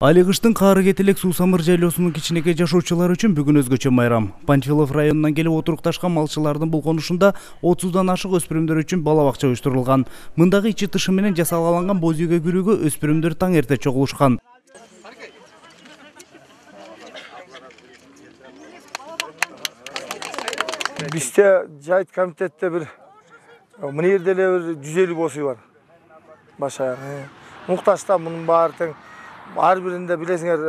Али кыштын каары кетелек Суусамыр жайлоосунун кичинекей жашоочулары үчүн бүгүн өзгөчө майрам. Панфилов районунан келип отурукташкан малчылардын бул конушунда 30дан ашык өспүрүмдөр үчүн бала бакча уюштурулган. Мындагы ичи тышы менен жасалгаланган боз үйгө кирүүгө өспүрүмдөр таң эрте чогулушкан. Бизде жайыт комитетте бир мына жерде эле 150 боз үй бар. Баша муктажда мунун баары тең. Ар биринде билесиңер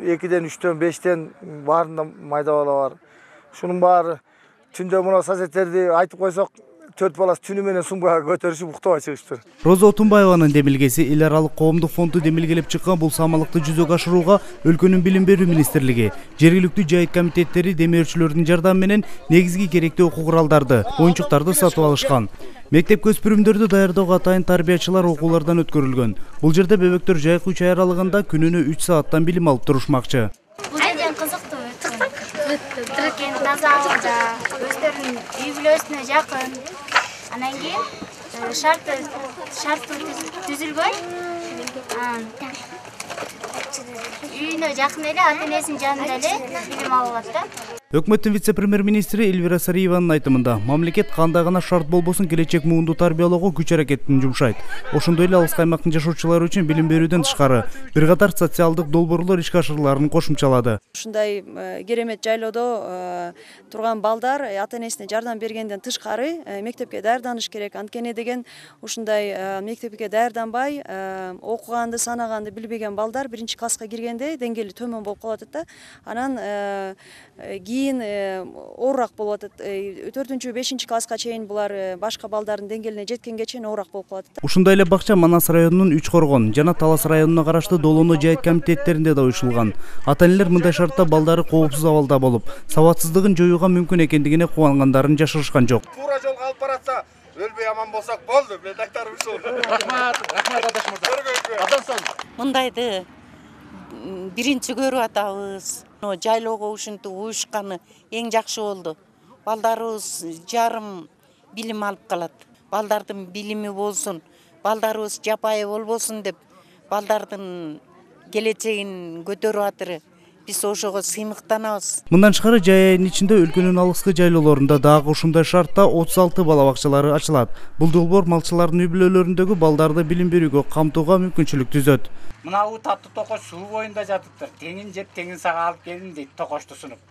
2ден 3дөн 5ден баарында майда бала бар. Шунун баары түндө мына соседтерди айтып койсок 4 баласы түнү менен сумгага көтөрүшүп уктабай чыгышты. Роза Отунбаеванын демилгеси эл аралык коомдук фонду демилгелеп чыккан бул самалыкты жүзөгө ашырууга өлкөнүн билим берүү министрлиги, жергиликтүү жайыт комитеттери демөөрчүлөрдүн жардамы менен негизги керектүү окуу куралдарды, оюнчуктарды сатып алышкан. Мектепке өспүрүмдөрдү даярдоого атайын тарбиячылар окуулардан өткөрүлгөн. Бул жерде бебектер жайкы 3 ай аралыгында күнүнө 3 сааттан билим алып турушмакчы. Бул жерден кызыктуу тиркен таза абалда, өздөрүнүн үй бүлөсүнө жакын. Анан кийин шарты түзүлгөн. Үйүнө жакын эле, ата энесинин жанында эле билим алып атат да. Өкмөттүн вице-премьер-министри Эльвира Сариеванын айтымында, мамлекет кандай гана шарт болбосун келечек муунду тарбиялоого күч аракетин жумшайт. Ошондой эле алыскы аймактын жашоочулары үчүн билим берүүдөн тышкары бир катар социалдык долбоорлор ишке ашырыларын кошумчалады. Ушундай керемет жайлоодо турган балдар ата энесине жардам бергенден тышкары мектепке даярданыш керек. Анткени деген ушундай мектепке даярданбай окуганды, санаганды билбеген балдар 1-класска киргенде деңгээли төмөн болуп калат да. Анан кийин оорураак болуп атат. 4-5-класска чейин булар башка балдардын деңгээлине жеткенге чейин оорураак болуп калат. Ушундай эле бакча Манас районунун Үч Коргон жана Талас районуна караштуу Долоно жайыт комитеттеринде да уюшулган. Ата-энелер мындай шартта балдары коопсуз абалда болуп, сабатсыздыгын жоюуга мүмкүн экендигине кубангандарын жашырышкан жок. Туура жолго алып баратса, өлбөй аман болсок болду. Мен айтарым ушул. Рахмат аташ мырза. Адамсан. Мындайды биринчи көрүп атабыз. Жайлоого ушинтип уюшканы эң жакшы болду. Балдарыбыз жарым билим алып калат. Балдардын билими болсун, балдарыбыз жапайы болбосун деп, балдардын келечегин көтөрүп атыры. Биз ошого сыймыктанабыз. Мындан тышкары жай айынын ичинде өлкөнүн алыскы жайлоолорунда дагы ушундай шартта 36 бала бакчалары ачылат. Бул долбоор малчылардын үй бүлөлөрүндөгү балдарды билим берүүгө камтууга мүмкүнчүлүк түзөт. Мына татуу токош суу боюнда жатыптыр. Теңин жеп, теңин сага алып келин дейт токошту сунуп.